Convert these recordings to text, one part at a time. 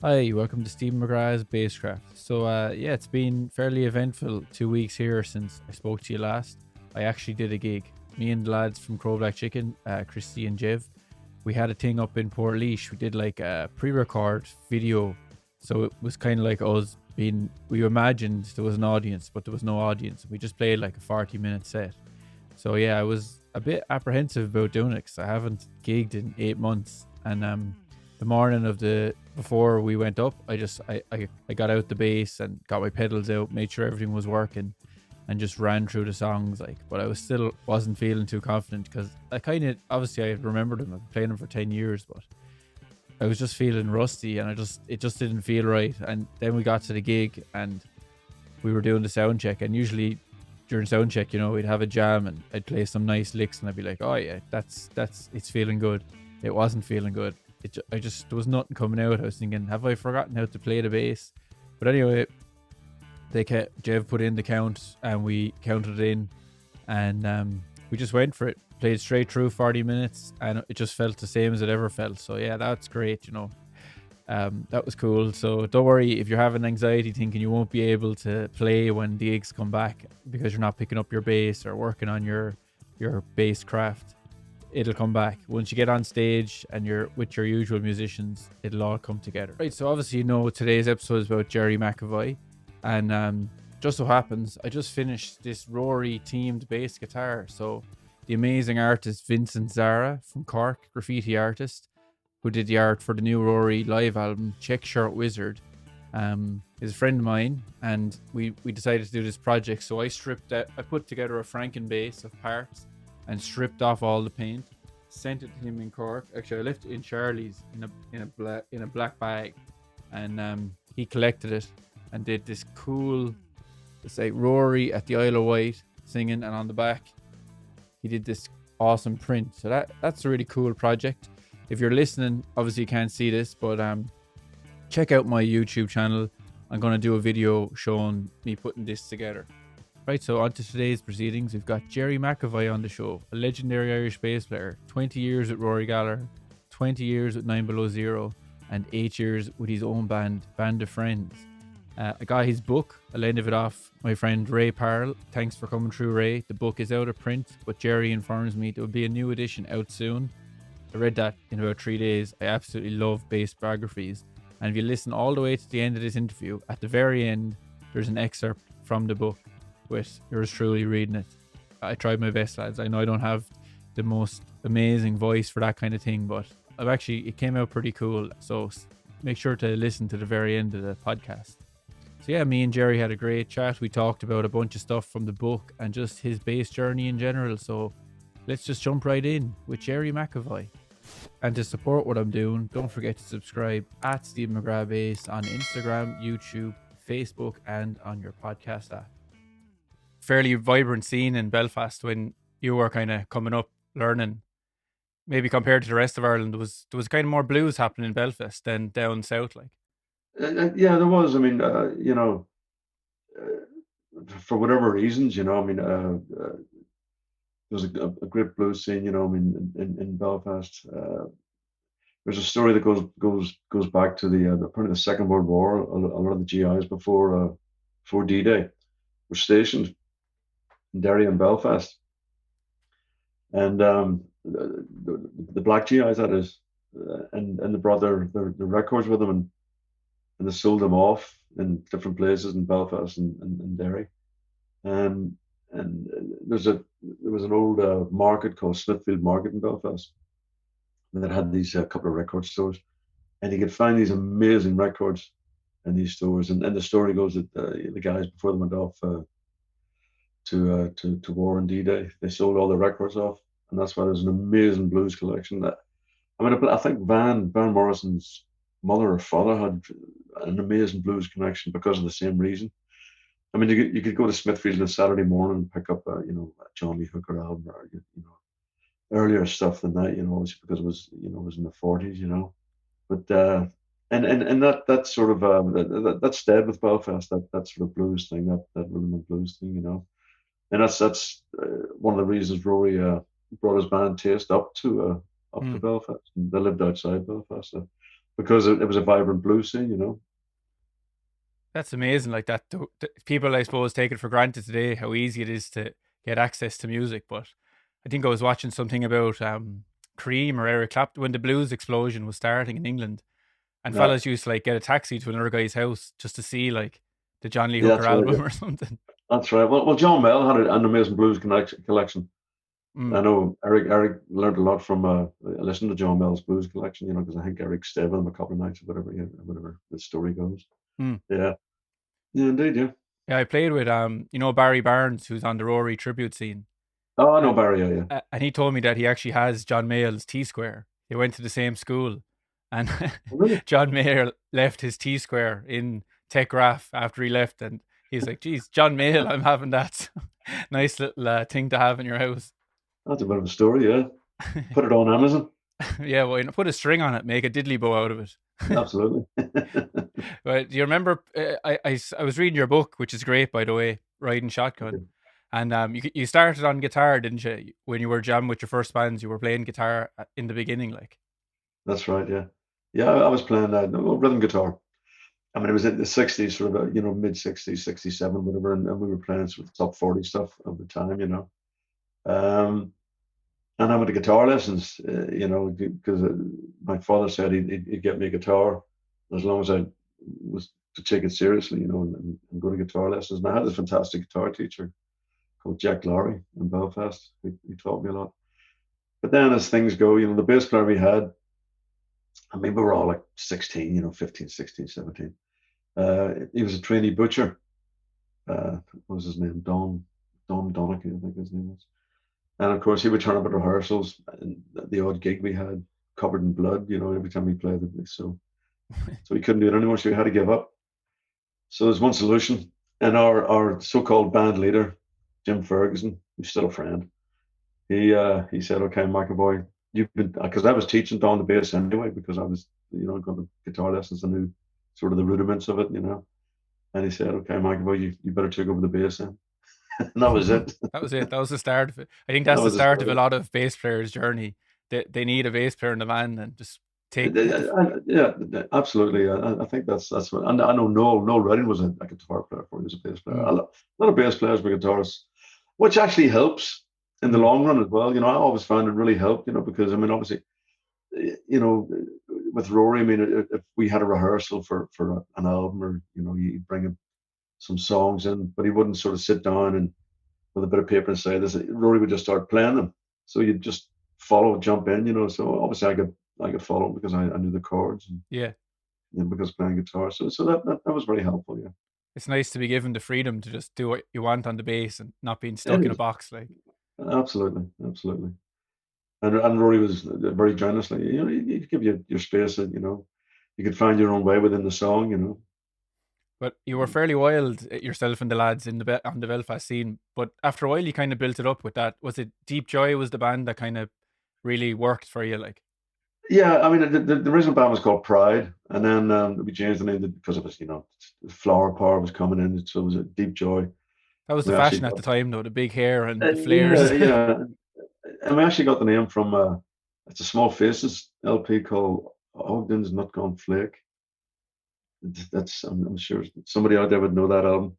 Hi, welcome to Stephen McGrath's Basscraft. Yeah, it's been fairly eventful 2 weeks here since I spoke to you last. I actually did a gig. Me and the lads from Crow Black Chicken, Christy and Jev, we had a thing up in Port We did like a pre-record video, so it was kind of like us being. We imagined there was an audience, but there was no audience. We just played like a 40-minute set. So yeah, I was a bit apprehensive about doing it because I haven't gigged in 8 months, and the morning of the before we went up, I got out the bass and got my pedals out, made sure everything was working, and just ran through the songs. But I wasn't feeling too confident because I kind of obviously I remembered them. I've been playing them for 10 years, but I was just feeling rusty, and it just didn't feel right. And then we got to the gig, and we were doing the sound check, and usually during sound check, we'd have a jam, and I'd play some nice licks, and I'd be like, oh yeah, that's it's feeling good. It wasn't feeling good. I just there was nothing coming out. I was thinking, have I forgotten how to play the bass? But anyway, Jev put in the count, and we counted it in, and we just went for it. Played straight through 40 minutes, and it just felt the same as it ever felt. So yeah, that's great. That was cool. So don't worry if you're having anxiety thinking you won't be able to play when the gigs come back because you're not picking up your bass or working on your bass craft. It'll come back once you get on stage and you're with your usual musicians. It'll all come together. Right. So obviously, today's episode is about Gerry McAvoy, and just so happens I just finished this Rory themed bass guitar. So the amazing artist Vincent Zara from Cork, graffiti artist, who did the art for the new Rory live album, Check Shirt Wizard, is a friend of mine, and we decided to do this project. So I put together a Franken bass of parts and stripped off all the paint, sent it to him in Cork. Actually, I left it in Charlie's in a black bag, and he collected it and did this cool. It's like Rory at the Isle of Wight singing, and on the back, he did this awesome print. So that's a really cool project. If you're listening, obviously you can't see this, but check out my YouTube channel. I'm going to do a video showing me putting this together. Right, so on to today's proceedings. We've got Gerry McAvoy on the show, a legendary Irish bass player, 20 years with Rory Gallagher, 20 years with 9 Below Zero, and 8 years with his own Band of Friends. I got his book. I lended it off my friend Ray Parle. Thanks for coming through, Ray. The book is out of print, but Gerry informs me there will be a new edition out soon. I read that in about 3 days. I absolutely love bass biographies. And if you listen all the way to the end of this interview, at the very end, there's an excerpt from the book with yours truly reading it. I tried my best, lads. I know I don't have the most amazing voice for that kind of thing, but it came out pretty cool. So make sure to listen to the very end of the podcast. So yeah, me and Gerry had a great chat. We talked about a bunch of stuff from the book and just his bass journey in general. So let's just jump right in with Gerry McAvoy. And to support what I'm doing, don't forget to subscribe at Stephen McGrath Bass on Instagram, YouTube, Facebook, and on your podcast app. Fairly vibrant scene in Belfast when you were kind of coming up, learning. Maybe compared to the rest of Ireland, there was kind of more blues happening in Belfast than down south, like. Yeah, there was. I mean, for whatever reasons, there's a great blues scene. I mean, in Belfast. There's a story that goes back to the Second World War. A lot of the GIs before D-Day were stationed in Derry and Belfast, and the black GIs that is, and they brought their records with them, and they sold them off in different places in Belfast and Derry. Um, and there was an old market called Smithfield Market in Belfast that had these couple of record stores, and you could find these amazing records in these stores. And the story goes that the guys before they went off to war on D-Day, they sold all the records off, and that's why there's an amazing blues collection. That I mean, I think Van Morrison's mother or father had an amazing blues connection because of the same reason. I mean, you could go to Smithfield on a Saturday morning and pick up a John Lee Hooker album, or earlier stuff than that, obviously because it was in the 40s, But and that sort of that stayed with Belfast, that sort of blues thing, that rhythm and blues thing, And that's one of the reasons Rory brought his band Taste up to Hmm. Belfast. And they lived outside Belfast. So because it was a vibrant blues scene, you know. That's amazing. Like that, people I suppose take it for granted today how easy it is to get access to music. But I think I was watching something about Cream or Eric Clapton when the blues explosion was starting in England, and Yeah, fellas used to like get a taxi to another guy's house just to see like the John Lee yeah, Hooker that's right. Yeah. album or something. That's right. Well, John Bell had an amazing blues collection. I Mm. know Eric learned a lot from listening to John Bell's blues collection, you know, because I think Eric stayed with him a couple of nights or whatever, yeah, whatever the story goes. Mm. Yeah, yeah, indeed, yeah. Yeah, I played with Barry Barnes, who's on the Rory tribute scene, Oh, I know and Barry, yeah, yeah. and he told me that he actually has John Mayall's T Square. They went to the same school, and Oh, really? John Mayall left his T Square in Tech Graph after he left, and he's like, "Geez, John Mayall, I'm having that nice little thing to have in your house." That's a bit of a story, yeah. Put it on Amazon. Yeah, well, put a string on it, make a diddly bow out of it. Absolutely. But do you remember? I was reading your book, which is great, by the way, Riding Shotgun. And you started on guitar, didn't you? When you were jamming with your first bands, you were playing guitar in the beginning, like. That's right, yeah. Yeah, I was playing rhythm guitar. I mean, it was in the 60s, sort of, you know, mid 60s, 67, whatever. And we were playing sort of top 40 stuff of the time, you know. Um, and I went to guitar lessons, you know, because my father said he'd get me a guitar as long as I was to take it seriously, you know, and go to guitar lessons. And I had this fantastic guitar teacher called Jack Lowry in Belfast. He taught me a lot. But then as things go, you know, the bass player we had, I mean, we were all like 16, you know, 15, 16, 17. He was a trainee butcher. What was his name? Don Donachie, I think his name was. And of course, he would turn up at rehearsals, and the odd gig we had covered in blood, you know, every time we played it. So we couldn't do it anymore. So we had to give up. So there's one solution. And our so-called band leader, Jim Ferguson, who's still a friend, he said, "Okay, McAvoy, you've been," because I was teaching Don the bass anyway, because I was, you know, going to guitar lessons. I knew sort of the rudiments of it, you know. And he said, "Okay, McAvoy, you better take over the bass then." And that was it. That was it. That was the start of it. I think That that's the was the start of a story. lot of bass players' journey. They need a bass player in the band and just take the. Yeah, absolutely. I think that's what. And I know Noel Redding was a guitar player before he was a bass player. Mm, A lot of bass players were guitarists, which actually helps in the mm, long run as well. You know, I always found it really helped. You know, because I mean, obviously, you know, with Rory, I mean, if we had a rehearsal for an album, or you know, you bring in some songs in, but he wouldn't sort of sit down and with a bit of paper and say this. Rory would just start playing them, so you'd just follow, jump in, you know. So obviously, I could follow because I knew the chords, and yeah, you know, because playing guitar. So that was very helpful. Yeah, it's nice to be given the freedom to just do what you want on the bass and not being it stuck in a is box. Like, absolutely, absolutely. And Rory was very generously, you know, he'd give you your space, and you know, you could find your own way within the song, you know. but you were fairly wild yourself and the lads in on the Belfast scene. But after a while, you kind of built it up with that. Was it Deep Joy was the band that kind of really worked for you? Like, Yeah, I mean, the original band was called Pride, and then we changed the name because it was, you know, Flower Power was coming in, so it was a Deep Joy. that was the We actually fashion at got, the time, though, the big hair and the yeah, flares. yeah, and we actually got the name from it's a Small Faces LP called Ogden's Not Gone Flake. That's I'm sure somebody out there would know that album.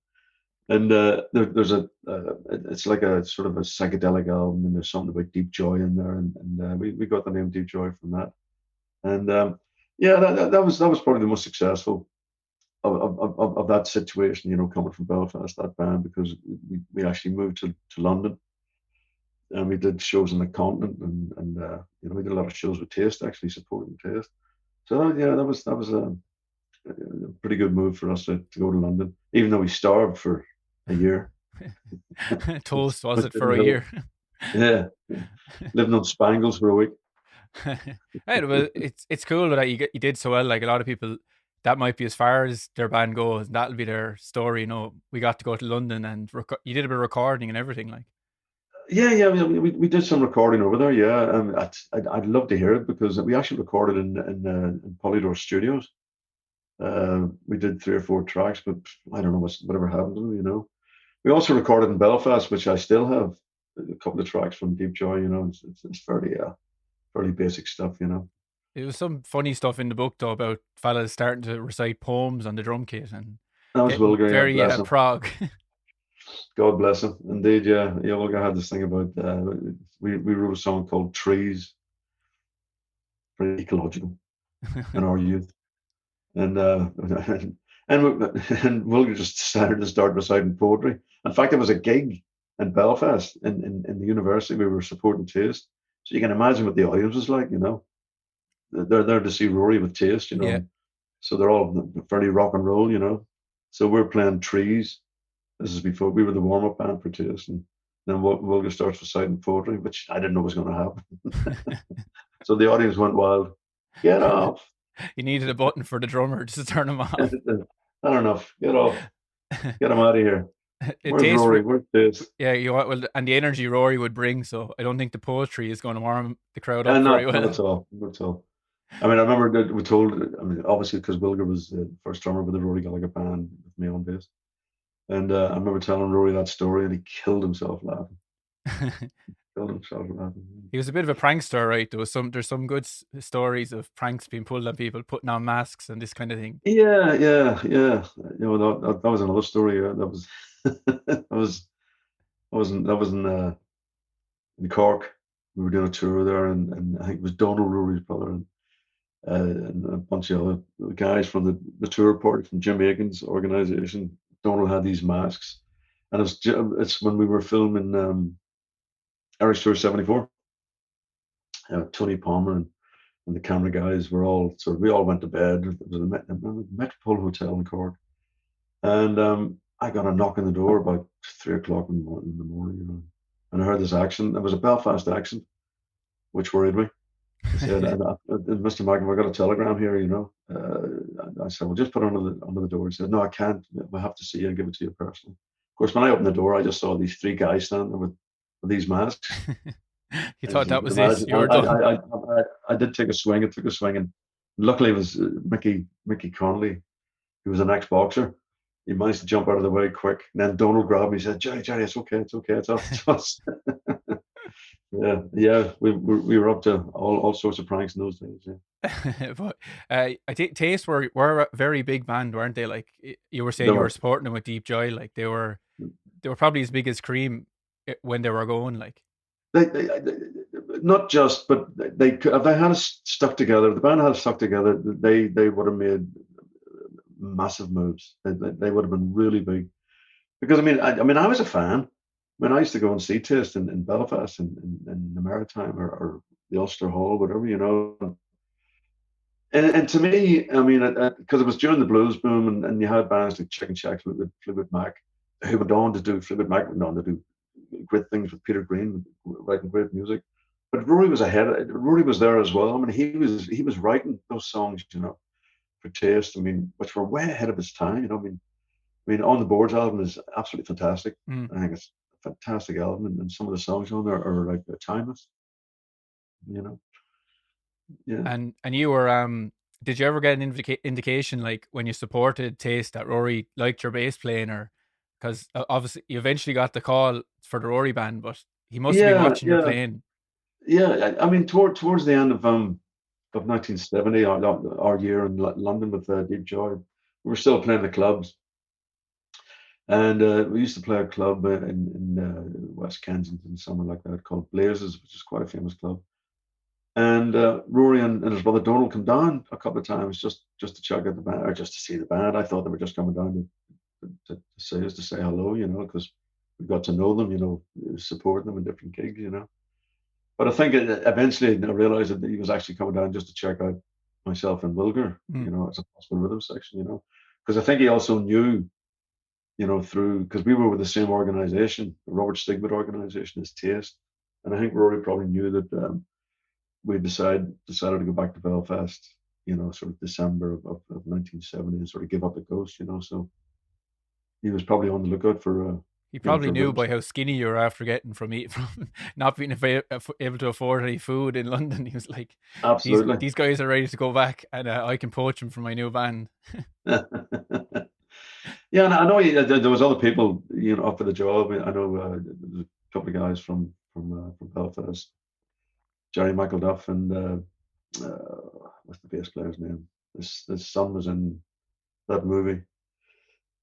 And there's it's like a sort of a psychedelic album, and there's something about Deep Joy in there, and we got the name Deep Joy from that. And yeah, that was probably the most successful of that situation, you know, coming from Belfast, that band, because we actually moved to London, and we did shows on the continent, and you know, we did a lot of shows with Taste, actually supporting Taste. So yeah, that was a pretty good move for us to go to London, even though we starved for a year. Toast was But it for a didn't year? yeah, living on Spangles for a week. Right, well, it's cool that you did so well. Like a lot of people, that might be as far as their band goes. And that'll be their story. You know, we got to go to London and you did a bit of recording and everything. Like, Yeah, we did some recording over there. Yeah, I'd love to hear it because we actually recorded in Polydor Studios. We did 3 or 4 tracks, but I don't know whatever happened to them. You know, we also recorded in Belfast, which I still have a couple of tracks from Deep Joy. You know, it's fairly basic stuff. You know. It was some funny stuff in the book though about fellas starting to recite poems on the drum kit and That was getting Wilger, yeah, very bless him. prog. God bless him. Indeed, yeah. Yeah, Wilger had this thing about we wrote a song called Trees, very ecological in our youth. And and Wilger just decided to start reciting poetry. In fact, there was a gig in Belfast in the university we were supporting Taste. So you can imagine what the audience was like, you know. They're there to see Rory with Taste, you Yeah. know. So they're all fairly rock and roll, you know. So we're playing Trees. This is before we were the warm up band for Taste, and then Wilger starts reciting poetry, which I didn't know was going to happen. So the audience went wild. Get off! You needed a button for the drummer just to turn him off. Not enough. Get off. Get him out of here. It Where's tastes, Rory? Where's Taste? yeah, well, and the energy Rory would bring. So I don't think the poetry is going to warm the crowd up And very not well. at all. Not at all. I mean, I remember that we told. I mean, obviously, because Wilger was the first drummer with the Rory Gallagher band with me on bass, and I remember telling Rory that story, and he killed himself laughing. Killed himself laughing. He was a bit of a prankster, right? There's some good stories of pranks being pulled on people, putting on masks and this kind of thing. Yeah, yeah, yeah. You know, that was another story. That was that was in Cork. We were doing a tour there, and I think it was Donald Rory's brother and a bunch of other guys from the tour party from Jim Aiken's organization. Donald had these masks, and it's when we were filming Irish Tour '74. Tony Palmer and the camera guys were all we all went to bed. It was a Metropole Hotel in Cork, and I got a knock on the door about 3 o'clock in the morning, you know, and I heard this accent. It was a Belfast accent, which worried me. I said, Mr. McAvoy, I got a telegram here, you know. I said, well, just put it under the door. He said, no, I can't. I have to see you and give it to you personally. Of course, when I opened the door, I just saw these three guys standing there with these masks. You As thought you that can was it. imagine, You were done. I did take a swing. It took a swing, and luckily it was Mickey Connolly, who was an ex-boxer. He managed to jump out of the way quick. And then Donald grabbed me. He said, Jerry, it's okay, it's us. Yeah. We were up to all sorts of pranks in those days. Yeah. But I think Taste were a very big band, weren't they? Like you were saying, They you were were. supporting them with Deep Joy. Like they were probably as big as Cream when they were going. Like They not just, but they could, if they had stuck together. The band had stuck together. They would have made massive moves. They would have been really big. Because I mean, I was a fan. I mean, I used to go and see Taste in Belfast in the Maritime or the Ulster Hall, whatever, you know. And to me, I mean, because it was during the blues boom, and you had bands like Chicken Shack, Fleetwood Mac, who went on to do Fleetwood Mac went on to do great things with Peter Green, writing great music. But Rory was ahead. Rory was there as well. I mean, he was writing those songs, you know, for Taste. I mean, which were way ahead of his time. You know, I mean, On the Boards album is absolutely fantastic. I think it's a fantastic album, and some of the songs on there are like timeless. You know, yeah. and you were did you ever get an indication like when you supported Taste that Rory liked your bass playing, or because obviously you eventually got the call for the Rory band, but he must have been Yeah, watching your yeah, playing. yeah. I mean, towards the end of 1970, our year in London with Deep Joy, we were still playing the clubs, and we used to play a club in West Kensington, somewhere like that, called Blazes, which is quite a famous club. And Rory and his brother Donald come down a couple of times just to check out the band or just to see the band. I thought they were just coming down to say hello, you know, because we got to know them, you know, supporting them in different gigs, you know. But I think eventually I realized that he was actually coming down just to check out myself and Wilger, you know, as a possible rhythm section, you know, because I think he also knew, you know, through because we were with the same organization, the Robert Stigwood organization, as Taste, and I think Rory probably knew that we decided to go back to Belfast, you know, sort of December of 1970 and sort of give up the ghost, you know. So he was probably on the lookout for He you know, probably for knew by rhythms. how skinny you were after getting from not being able to afford any food in London. He was like, Absolutely. these guys are ready to go back, and I can poach them for my new band. Yeah, and I know there was other people, you know, up for the job. I know there's a couple of guys from Belfast, Gerry McAvoy and what's the bass player's name? His son was in that movie.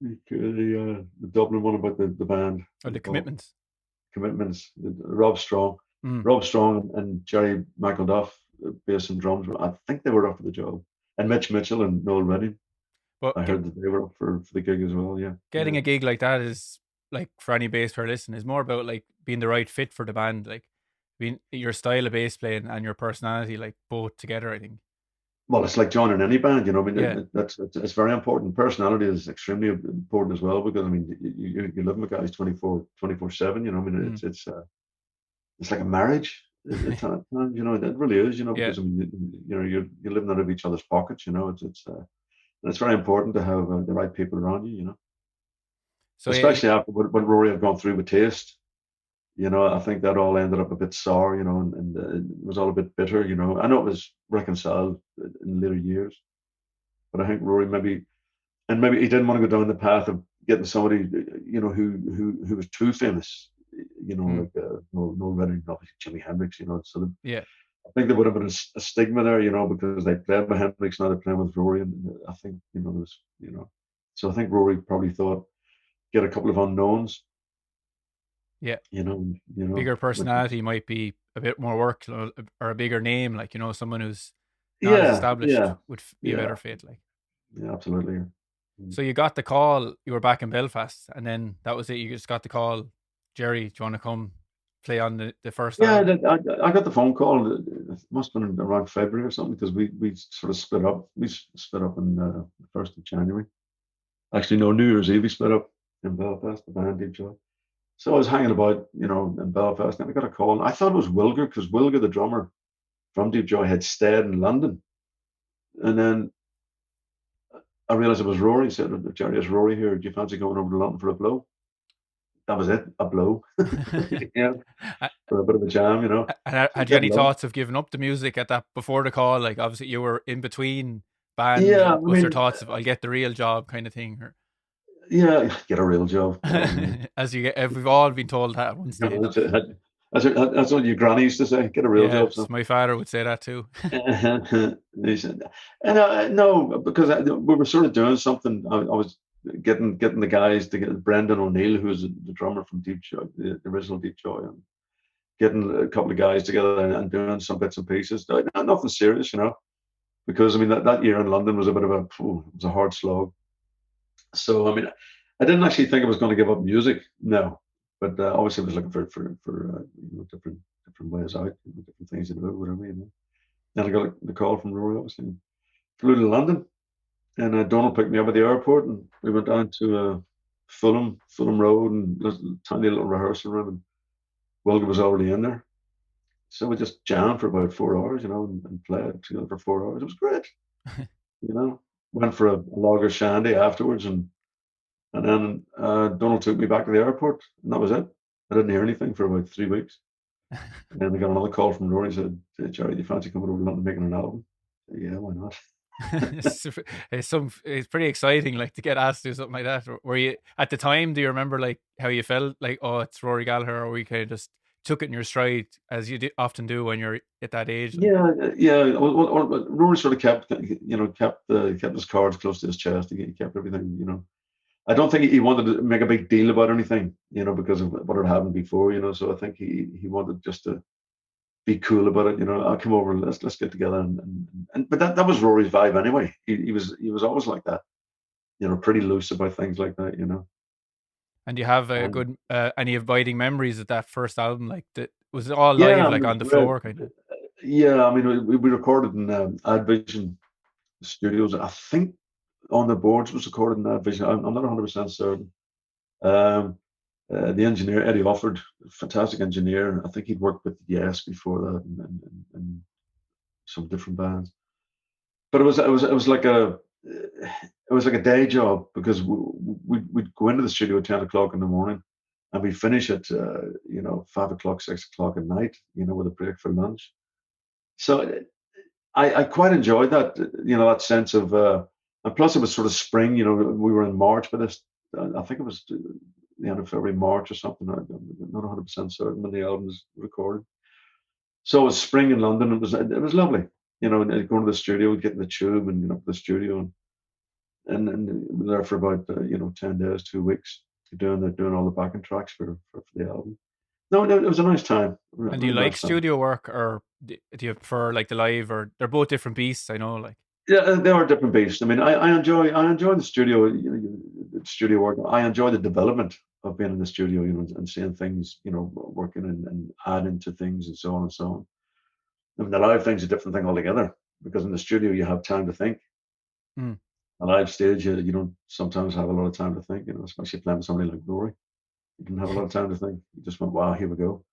The Dublin one about the band. Or the Commitments. Commitments. Rob Strong. Mm. Rob Strong and Gerry McAvoy, bass and drums. I think they were up for the job. And Mitch Mitchell and Noel Redding. But I heard that they were up for the gig as well. Yeah. getting Yeah. a gig like that is, like, for any bass player listening, is more about like being the right fit for the band, like being your style of bass playing and your personality, like both together, I think. Well, it's like joining any band, you know. I mean, Yeah. that's it's very important. Personality is extremely important as well because I mean, you live with guys 24/7. You know, I mean, it's like a marriage at times. You know, it really is. You know, Yeah. because I mean, you know, you're living out of each other's pockets. You know, it's very important to have the right people around you. You know, So especially after what Rory had gone through with Taste. You know, I think that all ended up a bit sour. You know, and it was all a bit bitter. You know, I know it was reconciled in later years. But I think Rory maybe he didn't want to go down the path of getting somebody, you know, who was too famous, you know, like no Redding, obviously Jimi Hendrix, you know. So yeah. I think there would have been a stigma there, you know, because they played with Hendrix, now they're playing with Rory, and I think, you know, there was, you know, so I think Rory probably thought get a couple of unknowns, Yeah. you know, Bigger personality might be a bit more work, or a bigger name, like, you know, someone who's not as yeah, established yeah, would be a yeah, better fit, like. yeah, absolutely. Mm. So you got the call, you were back in Belfast, and then that was it. You just got the call, Gerry, do you want to come play on the first Yeah, album? I got the phone call. It must have been around February or something because we sort of split up. We split up on the 1st of January. Actually, no, New Year's Eve we split up in Belfast, the band Deep Joy. So I was hanging about, you know, in Belfast, and I got a call. And I thought it was Wilger because Wilger, the drummer from Deep Joy, had stayed in London. And then I realized it was Rory. He said, "Gerry, is Rory here? Do you fancy going over to London for a blow?" That was it, a blow. Yeah, for a bit of a jam, you know. And So had you get any low. thoughts of giving up the music at that before the call? Like, obviously you were in between bands, Yeah, I and was there mean, thoughts of I'll get the real job kind of thing? Or yeah, get a real job. as you get, we've all been told that at one You know, stage. that's what your granny used to say. Get a real job, Yes, son. my father would say that too. He said, and no, because we were sort of doing something. I was getting the guys to get Brendan O'Neill, who's the drummer from Deep Joy, the original Deep Joy, and getting a couple of guys together and doing some bits and pieces. Nothing serious, you know, because I mean that year in London was a bit of it was a hard slog. So I mean, I didn't actually think I was going to give up music. No, but obviously I was looking for you know, different ways out, you know, different things to do, whatever, you know. Then I got the call from Rory, obviously, and flew to London, and Donald picked me up at the airport, and we went down to Fulham Road, and there's a tiny little rehearsal room, and Wilger was already in there. So we just jammed for about 4 hours, you know, and played together for 4 hours. It was great, you know. Went for a lager shandy afterwards, and then Donald took me back to the airport, and that was it. I didn't hear anything for about 3 weeks. And then I got another call from Rory. He said, "Hey, Gerry, do you fancy coming over to London and making an album?" I said, yeah, why not? It's pretty exciting, like, to get asked to do something like that. Were you at the time? Do you remember like how you felt? Like, oh, it's Rory Gallagher, or we kind of just took it in your stride as you often do when you're at that age? Like, Yeah, yeah. Rory sort of kept, you know, kept his cards close to his chest. He kept everything, you know. I don't think he wanted to make a big deal about anything, you know, because of what had happened before, you know. So I think he wanted just to be cool about it, you know. I'll come over and let's get together, and but that was Rory's vibe anyway. He was always like that, you know, pretty loose about things like that, you know. and you have a And good any abiding memories of that first album? Like, that was it all yeah, live, I mean, like it was on the great. floor, kind of? Yeah, I mean, we recorded in Advision Studios. I think on the boards was recorded in Advision. I'm not 100% certain. Um, the engineer Eddie Offord, fantastic engineer. I think he'd worked with Yes before that, and some different bands. But it was like a day job because we'd go into the studio at 10 o'clock in the morning, and we'd finish at you know, 5 o'clock, 6 o'clock at night, you know, with a break for lunch. So I quite enjoyed that, you know, that sense of, and plus it was sort of spring, you know, we were in March, but this, I think it was the end of February, March or something. I'm not 100% certain when the album was recorded. So it was spring in London. It was lovely. you know, and going to the studio, getting the tube, and to the studio, and we were there for about 10 days, 2 weeks, doing all the backing tracks for the album. No, no, it was a nice time. And do you Really like nice time. studio work, or do you prefer like the live, or they're both different beasts? I know, like. Yeah, they are different beasts. I mean, I enjoy the studio, studio work. I enjoy the development of being in the studio, and seeing things, working and adding to things and so on and so on. I mean, the live thing's a different thing altogether because in the studio you have time to think. Mm. A live stage, you don't sometimes have a lot of time to think, especially playing with somebody like Rory. You didn't have a lot of time to think. You just went, wow, here we go.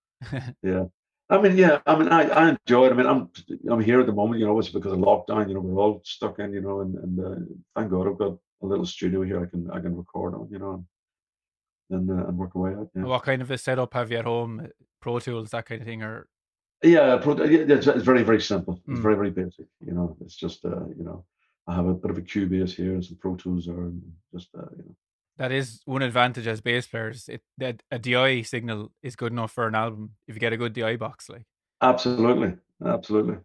Yeah. I mean, yeah. I mean, I enjoy it. I mean, I'm here at the moment. It's because of lockdown. We're all stuck in. And thank God I've got a little studio here. I can record on. And work away at. Yeah. What kind of a setup have you at home? Pro Tools, that kind of thing, or? Yeah. It's very very simple. It's Mm. very very basic. It's just I have a bit of a Cubase here and some Pro Tools there, and just That is one advantage as bass players. That a DI signal is good enough for an album if you get a good DI box. Like, Absolutely, absolutely,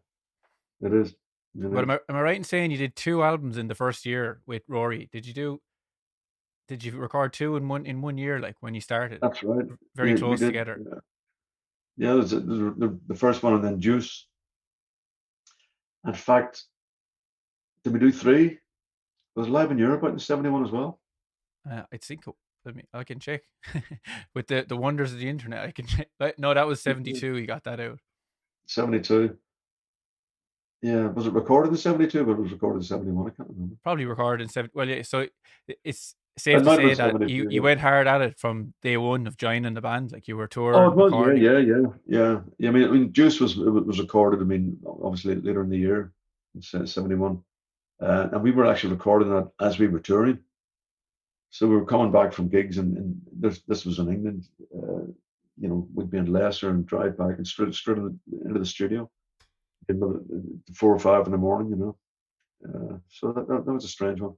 it is. It but is. am I right in saying you did 2 albums in the first year with Rory? Did you record two in one year, like when you started? That's right. Very We close did. together. Yeah. Yeah. There's the first one, and then Juice. In fact, did we do three? It was live in Europe out in '71 as well. I think. I can check with the wonders of the internet. I can check. No, that was 72. You got that out. 72. Yeah. Was it recorded in '72? But it was recorded in '71. I can't remember. Probably recorded in 70. Well, yeah. So it's It safe to might have say been that 72. you Yeah. went hard at it from day one of joining the band. Like you were Oh, it touring, was. Yeah. recording. Yeah. Yeah. Yeah. Yeah. I mean, Juice was recorded. I mean, obviously later in the year, in '71, and we were actually recording that as we were touring. So we were coming back from gigs, and this was in England. We'd be in Leicester and drive back and straight into the studio at 4 or 5 in the morning. So that was a strange one.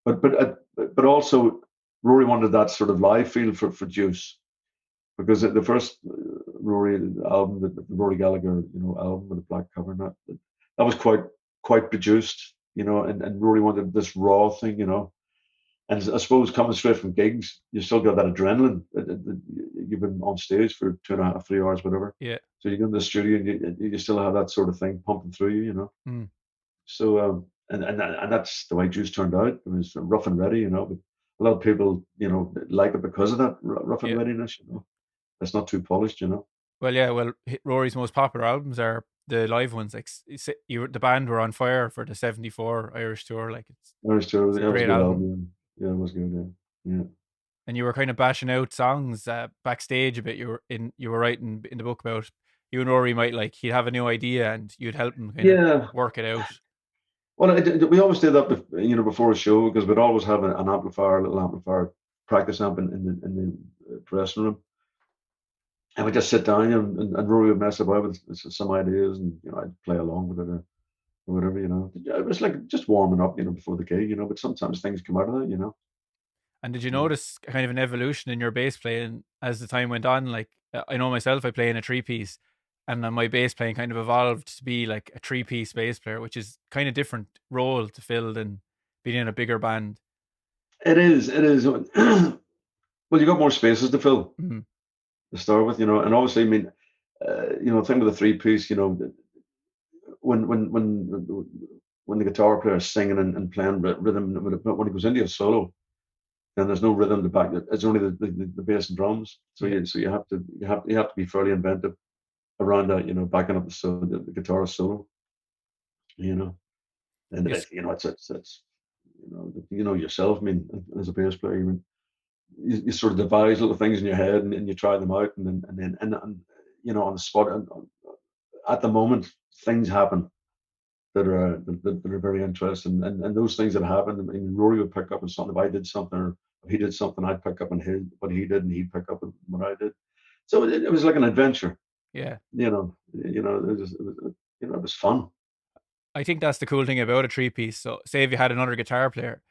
But also Rory wanted that sort of live feel for Juice because the first Rory album, the Rory Gallagher album with the black cover, and that was quite produced, and Rory wanted this raw thing. And I suppose coming straight from gigs, you still got that adrenaline. You've been on stage for 2.5, 3 hours, whatever. Yeah. So you go in the studio and you still have that sort of thing pumping through you. Mm. So and that's the way Juice turned out. It was rough and ready, but a lot of people, like it because of that rough and Yeah. readiness. It's not too polished. Well, yeah. Well, Rory's most popular albums are the live ones. Like the band were on fire for the '74 Irish tour. Like Irish Tour, it's a that was a great good album. album. Yeah, it was good. Yeah. And you were kind of bashing out songs backstage a bit. You were writing in the book about you and Rory might like he'd have a new idea and you'd help him kind of Yeah. work it out. Well, we always did that, before a show because we'd always have an amplifier, a little amplifier practice amp in the dressing room, and we just sit down and Rory would mess about with some ideas, and I'd play along with it or whatever. It was like just warming up, before the gig. But sometimes things come out of that. And did you Yeah. notice kind of an evolution in your bass playing as the time went on? Like I know myself, I play in a 3-piece, and then my bass playing kind of evolved to be like a 3-piece bass player, which is kind of different role to fill than being in a bigger band. It is. It is. Well, you got more spaces to fill Mm-hmm. to start with, and obviously, I mean, thing with a 3-piece, when the guitar player is singing and playing rhythm, when he goes into a solo, then there's no rhythm to back it. It's only the bass and drums. So Yeah. you have to be fairly inventive around that, backing up the guitar solo, you know. And Yes. it's yourself. I mean, as a bass player, you sort of devise little things in your head and you try them out, and on the spot, and at the moment, things happen that are very interesting, and those things that happen. I mean, Rory would pick up on something if I did something, or if he did something, I'd pick up on what he did, and he'd pick up on what I did. So it was like an adventure. Yeah. It was fun. I think that's the cool thing about a 3-piece. So, say if you had another guitar player,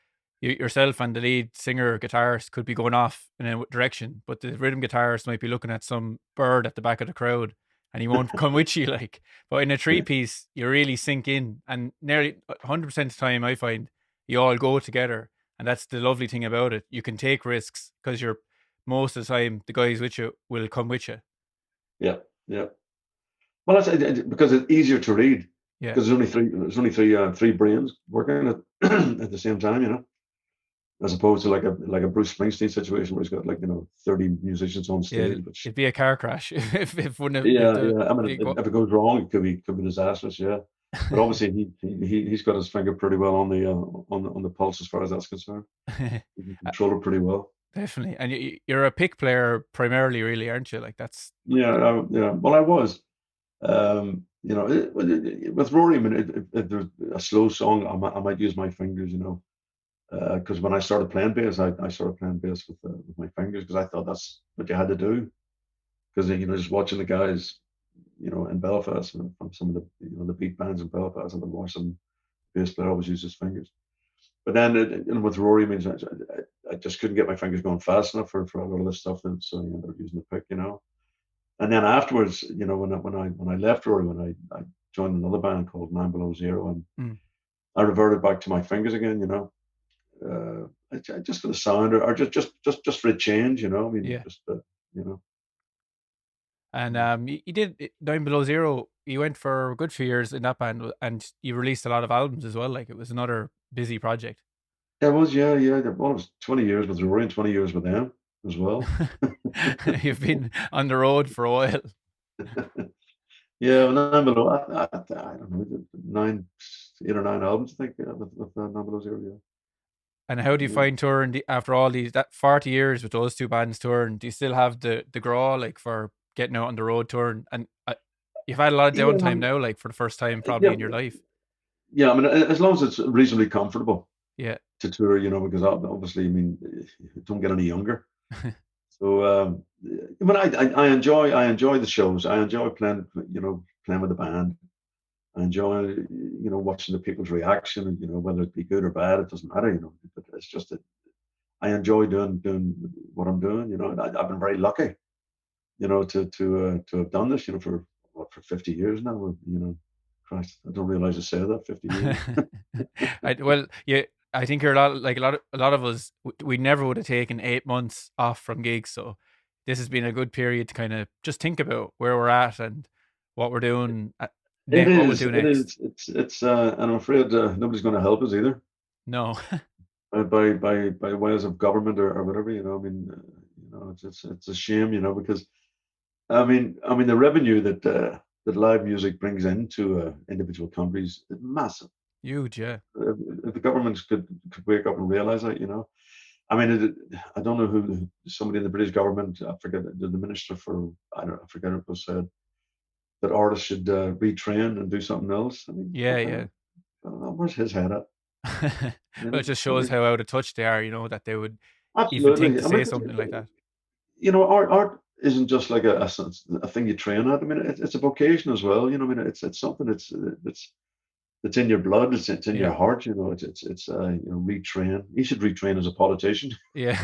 yourself and the lead singer guitarist could be going off in a direction, but the rhythm guitarist might be looking at some bird at the back of the crowd, and he won't come with you. Like, but in a three piece, you really sink in, and nearly 100% of the time, I find you all go together, and that's the lovely thing about it. You can take risks because you're most of the time the guys with you will come with you. Yeah, yeah. Well, that's because it's easier to read Yeah, because there's only three brains working at the same time, as opposed to like a Bruce Springsteen situation where he's got 30 musicians on yeah. stage, which It'd be a car crash if one of if yeah, the yeah. I mean, big one. if it goes wrong, it could be disastrous. Yeah, but obviously he's got his finger pretty well on the pulse as far as that's concerned. He can control it pretty well. Definitely, and you're a pick player primarily, really, aren't you? Like that's Yeah. Well, I was. With Rory, I mean, if there's a slow song, I might use my fingers, because when I started playing bass, I started playing bass with my fingers because I thought that's what you had to do. Because just watching the guys, in Belfast, from some of the beat bands in Belfast, and then watch some bass player always use his fingers. But then, with Rory, I mean, I just couldn't get my fingers going fast enough for a lot of this stuff, and so I ended up using the pick. And then afterwards, when I left Rory, when I joined another band called 9 Below 0, and I reverted back to my fingers again. Just for the sound, or just for a change. I mean, yeah. just you know. And you did 9 Below 0. You went for a good few years in that band, and you released a lot of albums as well. Like it was another busy project. Yeah, it was, yeah. Well, it was 20 years with Rory and 20 years with them as well. You've been on the road for a while. Yeah, 9 Below. I don't know, 8 or 9 albums, I think, with 9 Below 0. Yeah. And how do you Yeah. find touring after all that 40 years with those two bands touring? Do you still have the graw like for getting out on the road touring? And you've had a lot of Yeah, downtime now, like for the first time probably yeah, in your life. yeah. I mean, as long as it's reasonably comfortable Yeah. to tour, because obviously, I mean, you don't get any younger. So, I mean, I enjoy the shows. I enjoy playing with the band. I enjoy, watching the people's reaction, and whether it be good or bad, it doesn't matter. But it's just that I enjoy doing what I'm doing. And I've been very lucky, to have done this, for 50 years now. Christ, I don't realize I said that 50 years. Well, yeah, I think you're a lot of us. We never would have taken 8 months off from gigs, so this has been a good period to kind of just think about where we're at and what we're doing. It What we'll is. do It next. is. And I'm afraid nobody's going to help us either, No. by ways of government or whatever. I mean, it's a shame, because I mean the revenue that live music brings into individual countries is massive. Huge, yeah. If the governments could wake up and realize that. I mean, I don't know who somebody in the British government. I forget the minister for. I forget who it was said that artists should retrain and do something else. I mean, Yeah, yeah. where's his head at? Well, it just shows how out of touch they are, that they would even think Absolutely. to I mean, say something like that. art isn't just like a thing you train at. I mean, it's a vocation as well. I mean, it's something it's in your blood. It's in your Yeah. heart. It's retrain. You should retrain as a politician. Yeah.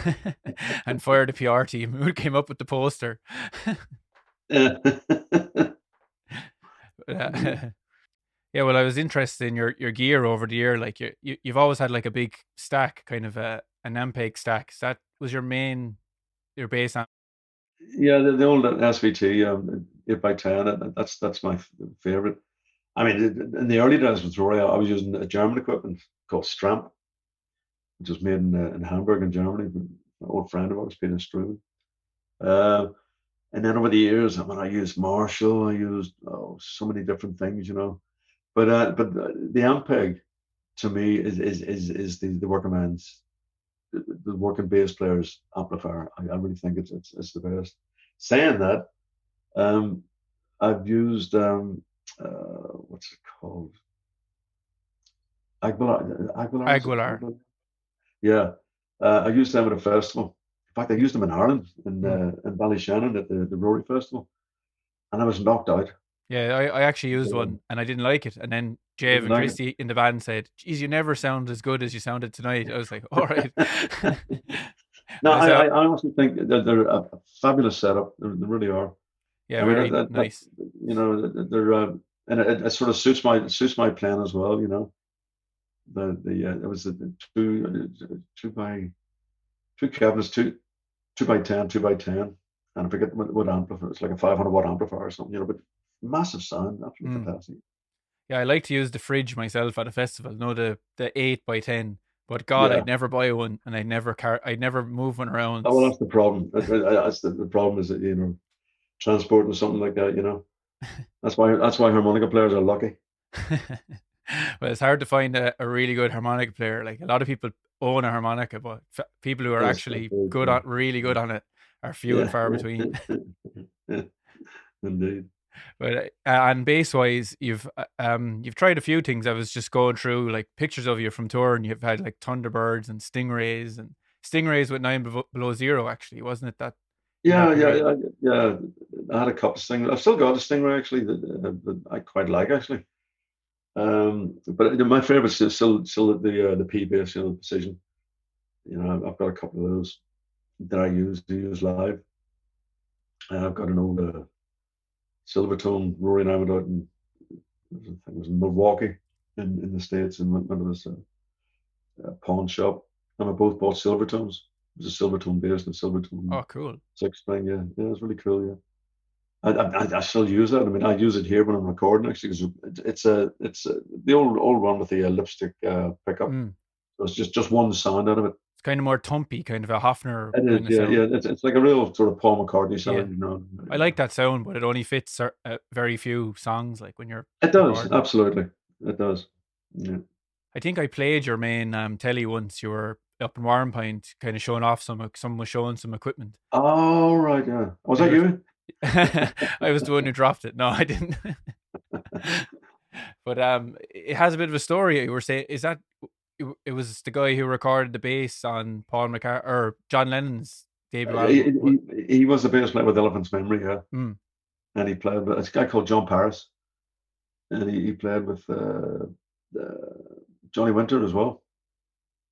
And fire the PR team who came up with the poster. Yeah, well, I was interested in your gear over the year. Like you've always had like a big stack, kind of an Ampeg stack. That was your bass amp. Yeah, the old SVT 8x10. That's my favorite. I mean, in the early days with Rory, I was using a German equipment called Stramp, which was made in Hamburg in Germany. An old friend of ours, Peter Struve. And then over the years, I mean, I used Marshall. I used so many different things. But the Ampeg to me is the working man's, the working bass player's amplifier. I really think it's the best. Saying that, um, I've used what's it called? Aguilar. Aguilar? Yeah, I used them at a festival. In fact, I used them in Ireland in Ballyshannon at the Rory Festival, and I was knocked out. Yeah, I actually used So, one and I didn't like it. And then I Jave didn't and like Christy in the band said, "Geez, you never sound as good as you sounded tonight." I was like, "All right." No, So I honestly think that they're a fabulous setup. They really are. Yeah, I mean, very nice. they're and it sort of suits my plan as well. It was the two by two cabinets, two by 10, 2 by 10, and I forget what amplifier. It's like a 500-watt amplifier or something. But massive sound, absolutely Mm. fantastic. Yeah, I like to use the fridge myself at a festival. No, the 8 by 10. But God, Yeah. I'd never buy one, and I'd never move one around. Oh, well, that's the problem. That's the problem is that transporting something like that. That's why harmonica players are lucky. Well, it's hard to find a really good harmonica player. Like a lot of people own a harmonica, but people who are Yes, actually indeed. really good on it are few and Yeah, far between. yeah. Indeed. But and bass wise, you've tried a few things. I was just going through like pictures of you from tour, and you've had like Thunderbirds and Stingrays with below zero. Actually, wasn't it that in that Yeah, period? yeah. I had a couple of Stingrays. I've still got a Stingray actually that I quite like actually. But my favorite is still the P bass, the Precision. I've got a couple of those that I use live. I've got an old Silvertone. Rory and I went out and I think it was in Milwaukee in the States and went to this pawn shop, and we both bought Silvertones. It was a Silvertone bass and a Silvertone Oh, cool. six string. Yeah, it was really cool. Yeah. I still use that. I mean, I use it here when I'm recording actually because it's the old one with the lipstick pickup. Mm. So it's just one sound out of it. It's kind of more thumpy, kind of a Hofner It kind is, of sound. yeah. It's like a real sort of Paul McCartney Yeah. sound. I like that sound, but it only fits very few songs. Like when you're It does, recording. absolutely. It does. Yeah. I think I played your main telly once. You were up in Warrenpint, kind of showing off someone was showing some equipment. Oh right, yeah. Was And that you? I was the one who dropped it. No, I didn't. But it has a bit of a story. You were saying, is that it was the guy who recorded the bass on Paul McCartney or John Lennon's debut album? He was the bass player with Elephant's Memory, yeah. Mm. And he played with a guy called John Paris, and he played with Johnny Winter as well.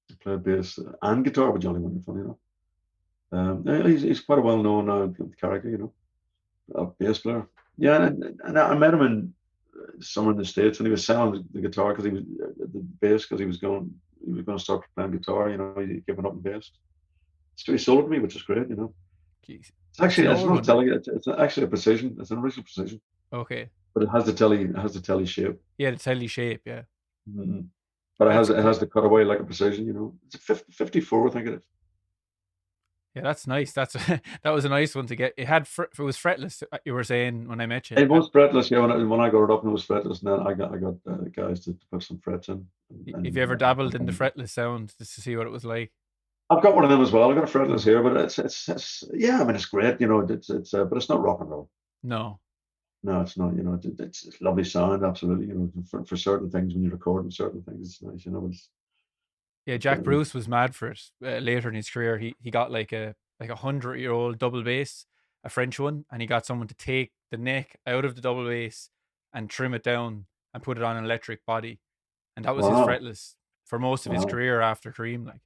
He played bass and guitar with Johnny Winter, funny enough. He's quite a well-known character, a bass player. Yeah, and I met him in somewhere in the States, and he was selling the guitar because he was the bass because he was going to start playing guitar. He'd given up on bass. So he sold it to me, which is great. Jeez. It's actually, the it's old not one, telly. It's actually a precision. It's an original precision, okay. but it has the telly shape. Yeah, the telly shape. Yeah. Mm-hmm. But That's it has the cutaway like a precision. It's a 54, I think it is. Yeah, that's nice. That was a nice one to get. It was fretless. You were saying when I met you. It was fretless. Yeah, when I got it up, and it was fretless. And then I got guys to put some frets in. If you ever dabbled in the fretless sound just to see what it was like. I've got one of them as well. I've got a fretless here, but it's yeah. I mean, it's great. It's but it's not rock and roll. No, it's not. It's lovely sound. Absolutely. For certain things when you're recording certain things, it's nice. Yeah, Jack Bruce was mad for it later in his career. He got like a 100-year-old double bass, a French one, and he got someone to take the neck out of the double bass and trim it down and put it on an electric body, and that was his fretless for most of his career after Cream. Like,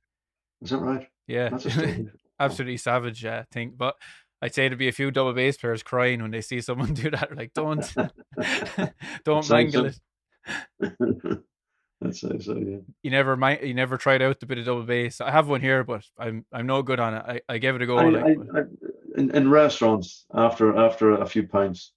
is that right? Yeah, that's a absolutely savage thing. But I'd say there'd be a few double bass players crying when they see someone do that. Like, don't mangle it. I'd say so, yeah. You never tried out the bit of double bass. I have one here, but I'm no good on it. I gave it a go. In restaurants after a few pints,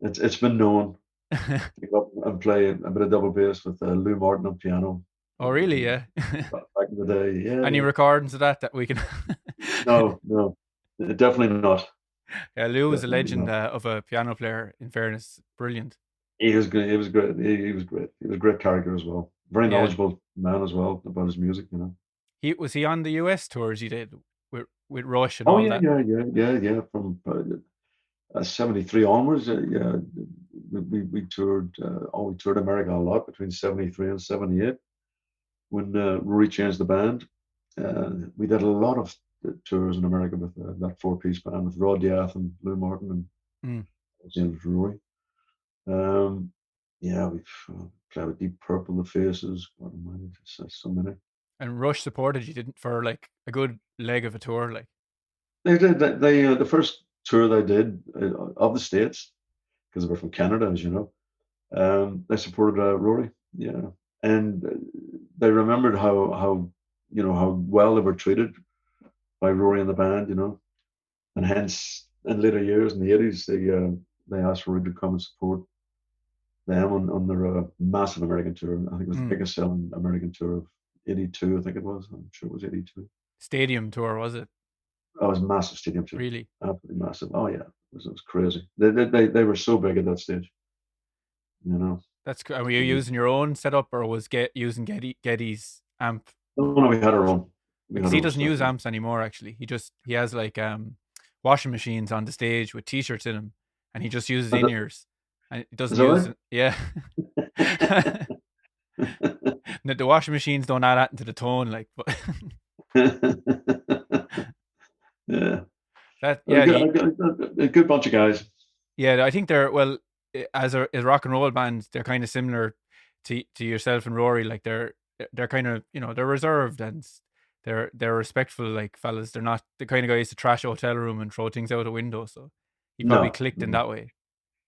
it's been known to go up and play a bit of double bass with Lou Martin on piano. Oh really? Yeah. Back in the day, yeah. Any recordings of that we can? No, definitely not. Yeah, Lou was a legend of a piano player. In fairness, brilliant. He was good. He was great. He was great. He was a great character as well. Very knowledgeable man as well about his music. Was he on the US tours he did with Rush and all that? Yeah. From 73 onwards, yeah. We toured. We toured America a lot between 73 and 78. When Rory changed the band, we did a lot of tours in America with that four-piece band with Rod Yath and Lou Martin and Rory. Yeah, we've played with Deep Purple, The Faces. What am I? So many. And Rush supported you, didn't, for like a good leg of a tour, like. They did. The tour they did of the States, because they were from Canada, as you know. They supported Rory, yeah, and they remembered how how well they were treated by Rory and the band, and hence in later years in the 80s they asked Rory to come and support them on their massive American tour. I think it was the biggest selling American tour of '82. I think it was. I'm sure it was '82. Stadium tour, was it? Oh, it was a massive stadium tour. Really? Absolutely massive. Oh yeah, it was crazy. They were so big at that stage. That's cool. Were you using your own setup, or was using Getty's amp? No, we had our own. Because he doesn't use amps anymore. Actually, he has like washing machines on the stage with t-shirts in them, and he just uses in-ears, and it doesn't use. Right? Yeah. The washing machines don't add that into the tone, like. But yeah. That a good bunch of guys. Yeah, I think they're as a rock and roll band, they're kind of similar to yourself and Rory. Like they're kind of they're reserved and they're respectful, like fellas. They're not the kind of guys to trash a hotel room and throw things out a window. So he probably clicked in that way.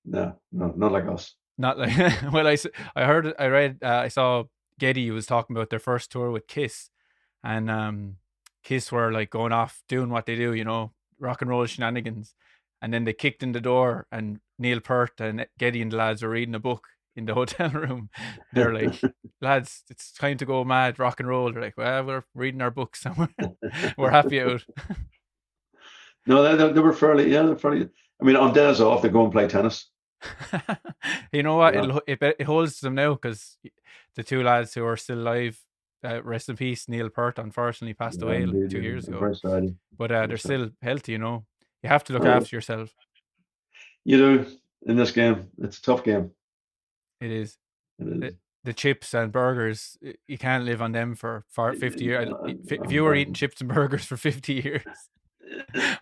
No, not like us. Not like well, I saw Geddy was talking about their first tour with Kiss, and Kiss were like going off doing what they do, rock and roll shenanigans, and then they kicked in the door and Neil Peart and Geddy and the lads were reading a book in the hotel room. They're like, lads, it's time to go mad, rock and roll. They're like, well, we're reading our books and we're happy out. No, they were fairly. I mean, on days off, they go and play tennis. You know what? It holds them now, because the two lads who are still alive, rest in peace, Neil Peart unfortunately passed away like 2 years ago. But they're still healthy. You have to look after yourself. You do in this game. It's a tough game. It is. The chips and burgers, you can't live on them for 50 years. If you were eating chips and burgers for 50 years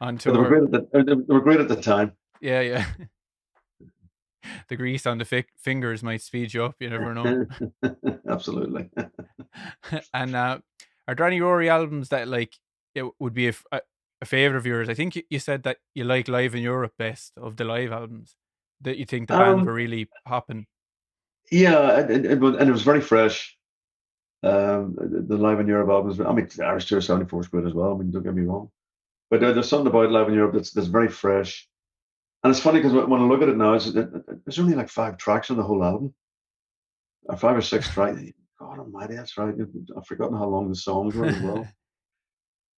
on tour, they were great at the time. Yeah. The grease on the fingers might speed you up. You never know. Absolutely. And are there any Rory albums that like it would be a favorite of yours? I think you said that you like Live in Europe best of the live albums, that you think the band were really hopping. Yeah, and it was very fresh. The Live in Europe albums. I mean, Irish Tour '74 is good as well. I mean, don't get me wrong, but there's something about Live in Europe that's very fresh. And it's funny because when I look at it now, there's only like 5 tracks on the whole album, or 5 or 6 tracks. God Almighty, that's right. I've forgotten how long the songs were as well.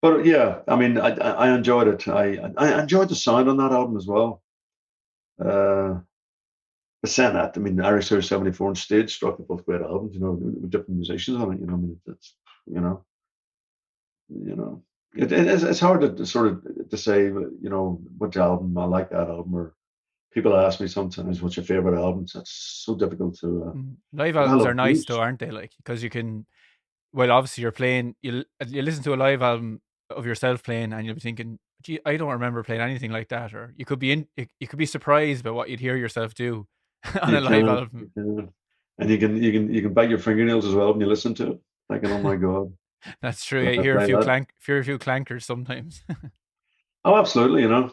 But yeah, I mean, I enjoyed it. I enjoyed the sound on that album as well. But saying that, I mean, Irish Tour '74 and Stage Struck are both great albums. With different musicians on it. I mean, it's it's hard to sort of to say, which album I like that album, or people ask me sometimes, what's your favorite album? That's so difficult to. Live albums are nice though, aren't they? Like, because you can, well, obviously you're playing, you listen to a live album of yourself playing, and you'll be thinking, gee, I don't remember playing anything like that, or you could be surprised by what you'd hear yourself do on a live album. And you can bite your fingernails as well when you listen to it, thinking, oh my god. That's true. You hear a few clankers sometimes. Oh, absolutely. And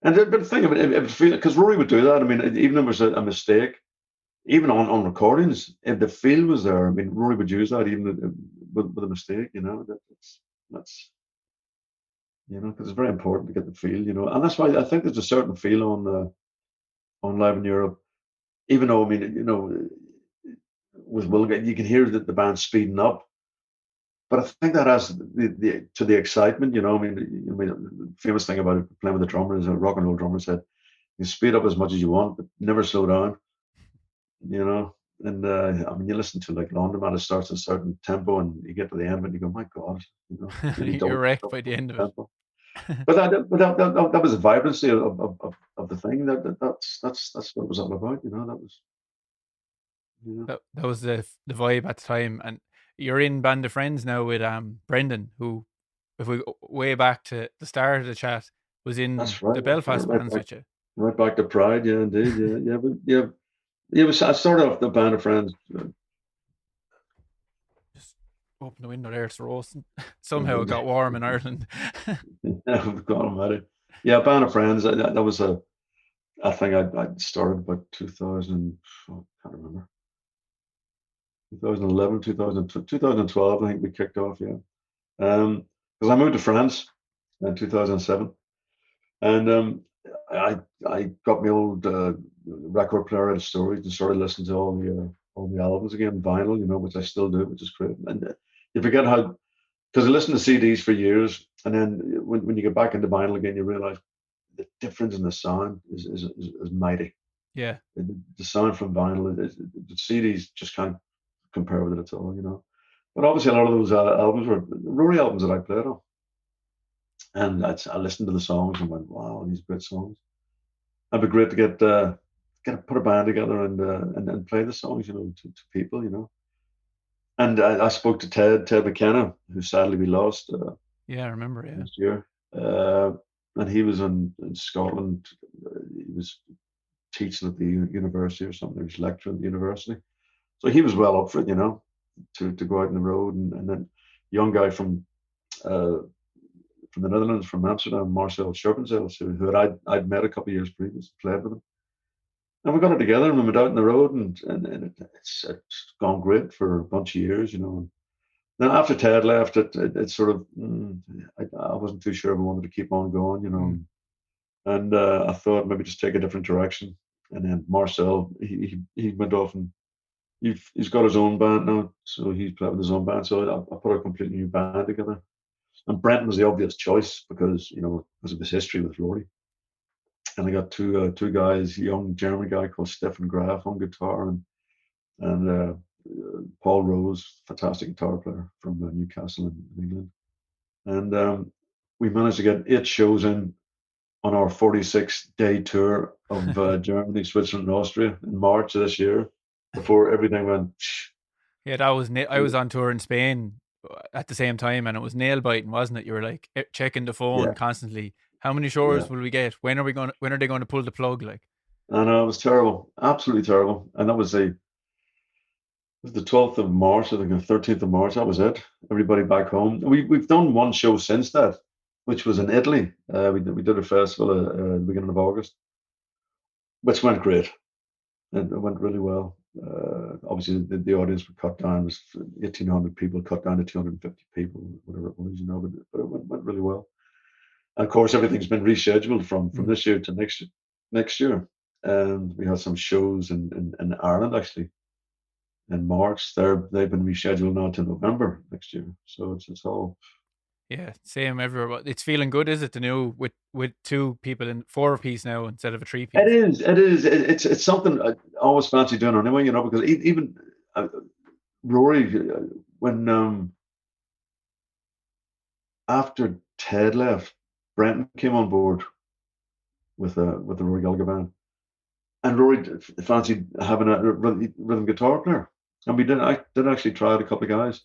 the thing of it, because Rory would do that. I mean, even if it was a mistake, even on recordings, if the feel was there, I mean, Rory would use that even with a mistake. That's because it's very important to get the feel. And that's why I think there's a certain feel on Live in Europe. Even though, I mean, with Wilgate, you can hear that the band speeding up. But I think that has the excitement, I mean, the famous thing about it, playing with the drummer is a rock and roll drummer said, you speed up as much as you want, but never slow down, And I mean, you listen to like Laundromat, it starts at a certain tempo, and you get to the end, and you go, my God, you're wrecked by the end of it. But that was the vibrancy of the thing. That's what it was all about, That was. That was the vibe at the time. And you're in Band of Friends now with Brendan, who, if we go way back to the start of the chat, was in the Belfast bands with you. Right back to Pride, yeah, indeed, yeah. I started off the Band of Friends. Just open the window there, it's roasting. Somehow it got warm in Ireland. Yeah, we've got them at it. Yeah, Band of Friends. That was a thing I started about 2000. Oh, I can't remember. 2011, 2012. I think we kicked off. Yeah. Because I moved to France in 2007, and I got my old record player out of storage and started listening to all the albums again, vinyl, which I still do, which is great. And you forget how, because I listened to CDs for years, and then when you get back into vinyl again, you realize the difference in the sound is mighty. Yeah. The sound from vinyl, the CDs just can't compare with it at all. But obviously, a lot of those albums were Rory albums that I played on, and I listened to the songs and went, "Wow, these great songs." It'd be great to get put a band together and play the songs, to people. And I spoke to Ted McKenna, who sadly we lost Yeah, I remember. Yeah. last year, and he was in Scotland. He was teaching at the university or something. He was lecturing at the university, so he was well up for it, to go out on the road. And then young guy uh, from the Netherlands, from Amsterdam, Marcel Scherpenzels, who I'd met a couple of years previous, played with him. And we got it together and we went out on the road, and it's gone great for a bunch of years. Then after Ted left, it sort of, I wasn't too sure if I wanted to keep on going. And I thought maybe just take a different direction. And then Marcel, he went off and he's got his own band now, so he's playing with his own band. So I put a completely new band together. And Brenton was the obvious choice because of his history with Rory. And I got two guys, a young German guy called Stefan Graf on guitar, and Paul Rose, fantastic guitar player from Newcastle in England. And we managed to get 8 shows in on our 46-day tour of Germany, Switzerland, and Austria in March of this year, before everything went. Yeah, that was. I was on tour in Spain at the same time, and it was nail biting, wasn't it? You were like checking the phone Yeah, constantly. How many yeah. shows will we get? When are we going? When are they going to pull the plug? Like, I know it was terrible, absolutely terrible. And that was the 12th of March, I think, the 13th of March. That was it. Everybody back home. We've done one show since that, which was in Italy. We did a festival at the beginning of August, which went great. It went really well. Obviously, the audience was cut down. It was 1,800 people, cut down to 250 people, whatever it was. But it went really well. And of course, everything's been rescheduled from this year to next year. And we had some shows in Ireland actually in March. They've been rescheduled now to November next year. So it's all. yeah, same everywhere. But it's feeling good, is it? The new with 2 people in 4 piece now instead of a 3 piece. It is. It is. It's something I always fancy doing anyway. Because even Rory, when after Ted left, Brenton came on board with the Rory Gallagher band, and Rory fancied having a rhythm guitar player, and I did actually try it a couple of guys.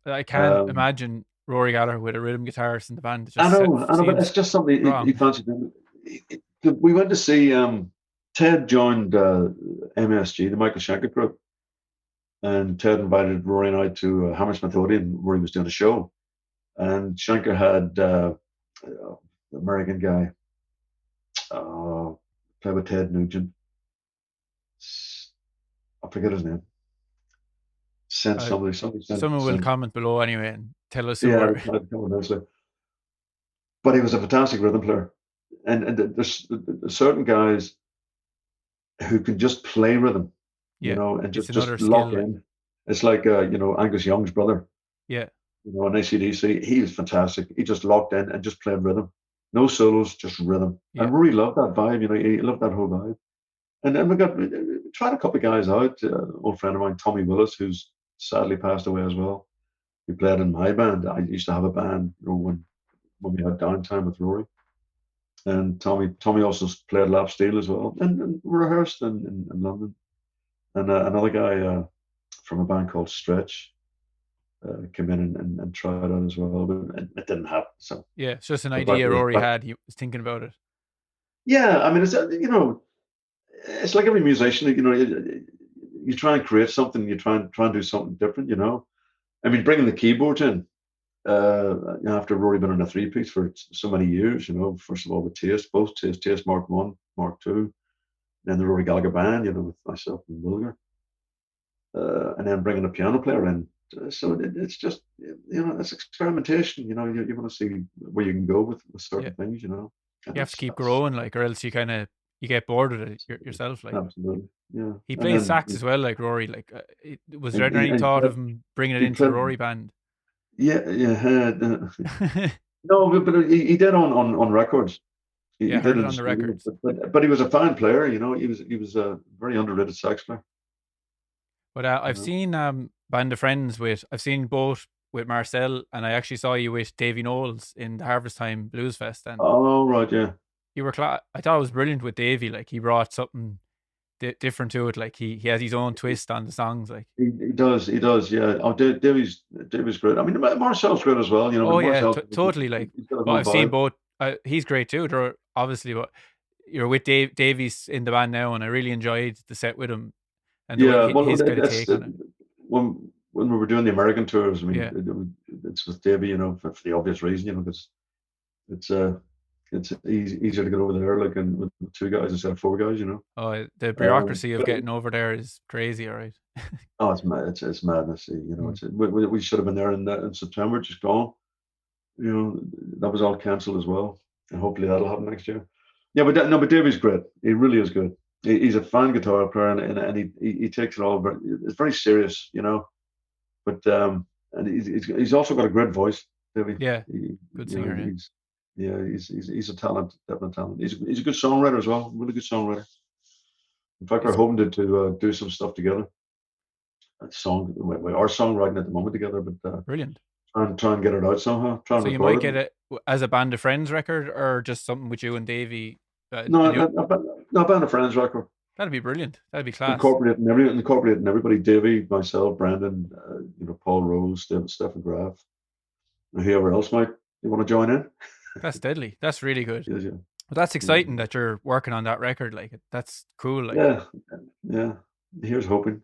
I can't Um, imagine Rory Gallagher with a rhythm guitarist in the band. It I just know, but it's seems just something he wrong. fancied doing. We went to see Ted joined MSG, the Michael Schenker group, and Ted invited Rory and I to Hammersmith Odeon where he was doing a show, and Schenker had the American guy play with Ted Nugent. I forget his name. Sent Uh, somebody Someone will sent. comment below anyway and tell us who Yeah, are. I'd come nicely. But he was a fantastic rhythm player, and there's certain guys who can just play rhythm, Yeah, and it's just another skill. lock Like, in. It's like Angus Young's brother, yeah, in AC/DC. He was fantastic. He just locked in and just played rhythm, no solos, just rhythm. yeah. And Rory loved that vibe. He loved that whole vibe. And then we tried a couple of guys out. Old friend of mine, Tommy Willis, who's sadly passed away as well. He played in my band. I used to have a band, when we had downtime with Rory. And Tommy also played lap steel as well, and rehearsed in London. And another guy from a band called Stretch came in and tried out as well, but it didn't happen. So Yeah, it's just an but back idea to Rory back. had. He was thinking about it. Yeah, I mean, it's like every musician. You try and create something. You try and do something different. I mean, bringing the keyboards in. After Rory been in a three-piece for so many years, first of all with Taste Mark 1, Mark 2, then the Rory Gallagher band, with myself and Wilger, and then bringing a piano player in. So it's just, it's experimentation. You want to see where you can go with certain things. And you have to keep growing, like, or else you get bored with it yourself. Like, absolutely, yeah. He plays sax as well, like Rory. Like, was there any thought of him bringing it into the Rory band? Yeah. No, but he did on records. He did it on the records. But he was a fine player. He was a very underrated sax player. But I've seen Band of Friends I've seen both with Marcel, and I actually saw you with Davy Knowles in the Harvest Time Blues Fest. And oh right, yeah. You were I thought it was brilliant with Davy. Like, he brought something different to it. Like, he has his own twist on the songs. Like, he does, yeah. Oh, Davy's great. I mean, Marcel's great as well. Oh yeah, totally. Like, but I've seen both. He's great too, obviously. But you're with Davies in the band now, and I really enjoyed the set with him. And his kind of take on it. When we were doing the American tours, I mean, it's with Davy, for the obvious reason, because it's easier to get over there, like, with two guys instead of four guys, Oh, the bureaucracy of getting over there is crazy, all right. Oh, it's mad. It's madness. We should have been there in September, just gone. That was all cancelled as well, and hopefully that'll happen next year. Yeah, but Davy's great. He really is good. He's a fine guitar player, and he takes it all. It's very serious, But and he's also got a great voice, Davy. Yeah, good singer. He's a talent, definite talent. He's a good songwriter as well. Really good songwriter. In fact, we're hoping to do some stuff together. Our songwriting at the moment together, but brilliant. Try and get it out somehow. So you might get it as a Band of Friends record, or just something with you and Davy. No, a Band of Friends record. That'd be brilliant. That'd be class. Incorporating everybody. Davy, myself, Brandon, Paul Rose, Stephen Graff, and whoever else might want to join in. That's deadly. That's really good. Yeah. But that's exciting that you're working on that record. Like, that's cool. Like, yeah. Here's hoping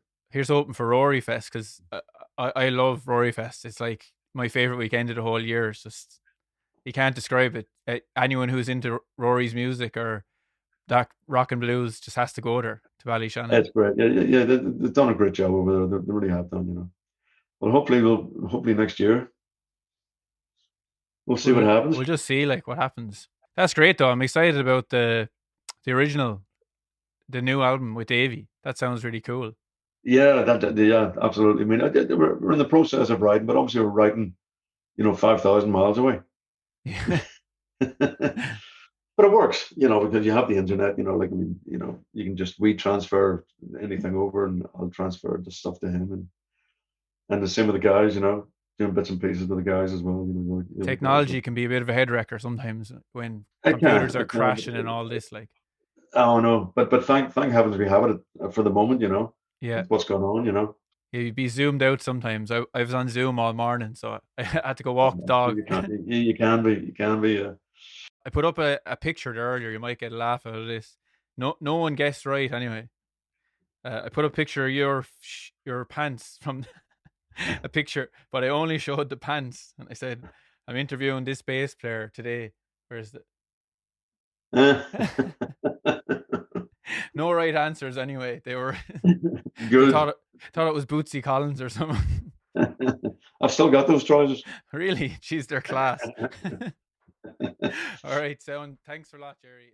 for Rory Fest, because I love Rory Fest. It's like my favorite weekend of the whole year. It's just, you can't describe it. Anyone who's into Rory's music or that rock and blues just has to go there to Ballyshannon. That's great. Yeah. They've done a great job over there. They really have done. Well, hopefully next year we'll see what happens. We'll just see, like, what happens. That's great, though. I'm excited about the original, the new album with Davy. That sounds really cool. Yeah, absolutely. I mean, we're in the process of writing, but obviously we're writing, 5,000 miles away. Yeah. But it works, because you have the internet. You can just transfer anything over, and I'll transfer the stuff to him, and the same with the guys, doing bits and pieces with the guys as well. Technology can be a bit of a head wrecker sometimes when computers are crashing and all this. Like, oh no, but thank heavens we have it for the moment. Yeah, what's going on. You'd be zoomed out sometimes. I was on Zoom all morning, so I had to go walk the dog. You can be. I put up a picture there earlier. You might get a laugh out of this. No one guessed right anyway. I put a picture of your pants from a picture, but I only showed the pants, and I said, I'm interviewing this bass player today. Where's the no right answers anyway. They were good. thought it was Bootsy Collins or something. I've still got those trousers. Really? Jeez, they're class. All right, so thanks for a lot, Gerry.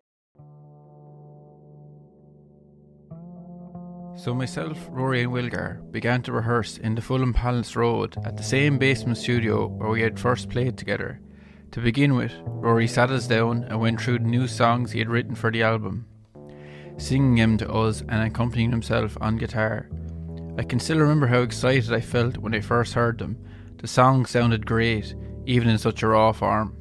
So myself, Rory and Wilgar began to rehearse in the Fulham Palace Road at the same basement studio where we had first played together. To begin with, Rory sat us down and went through the new songs he had written for the album, singing them to us and accompanying himself on guitar. I can still remember how excited I felt when I first heard them. The songs sounded great, even in such a raw form.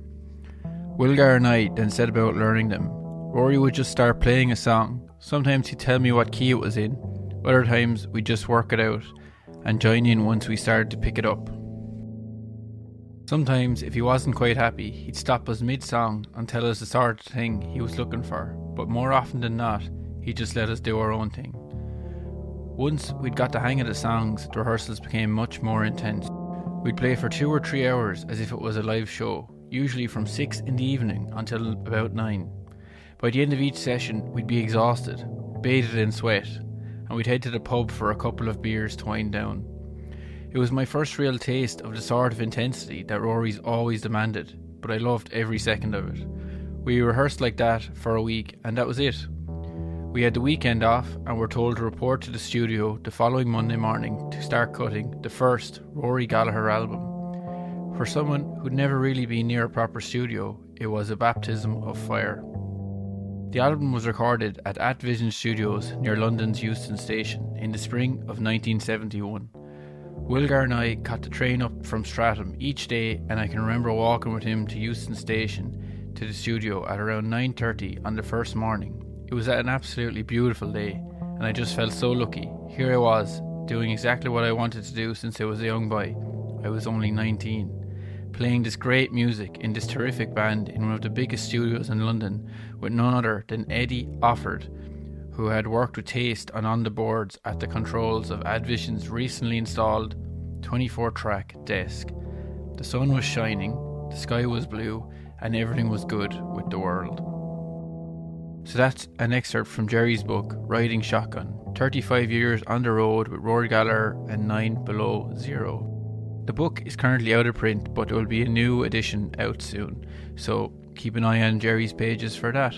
Wilgar and I then set about learning them. Rory would just start playing a song. Sometimes he'd tell me what key it was in. Other times we'd just work it out and join in once we started to pick it up. Sometimes, if he wasn't quite happy, he'd stop us mid-song and tell us the sort of thing he was looking for, but more often than not, he'd just let us do our own thing. Once we'd got the hang of the songs, the rehearsals became much more intense. We'd play for 2 or 3 hours as if it was a live show, usually from 6 in the evening until about 9. By the end of each session, we'd be exhausted, bathed in sweat, and we'd head to the pub for a couple of beers to wind down. It was my first real taste of the sort of intensity that Rory's always demanded, but I loved every second of it. We rehearsed like that for a week, and that was it. We had the weekend off and were told to report to the studio the following Monday morning to start cutting the first Rory Gallagher album. For someone who'd never really been near a proper studio, it was a baptism of fire. The album was recorded at Vision Studios near London's Euston Station in the spring of 1971. Wilgar and I caught the train up from Streatham each day, and I can remember walking with him to Euston Station to the studio at around 9:30 on the first morning. It was an absolutely beautiful day, and I just felt so lucky. Here I was, doing exactly what I wanted to do since I was a young boy. I was only 19, playing this great music in this terrific band in one of the biggest studios in London with none other than Eddie Offord, who had worked with taste on the boards at the controls of Advision's recently installed 24-track desk. The sun was shining, the sky was blue, and everything was good with the world. So that's an excerpt from Gerry's book, Rinding Shotgun, 35 years on the road with Rory Gallagher and 9 Below Zero. The book is currently out of print, but there will be a new edition out soon, so keep an eye on Gerry's pages for that.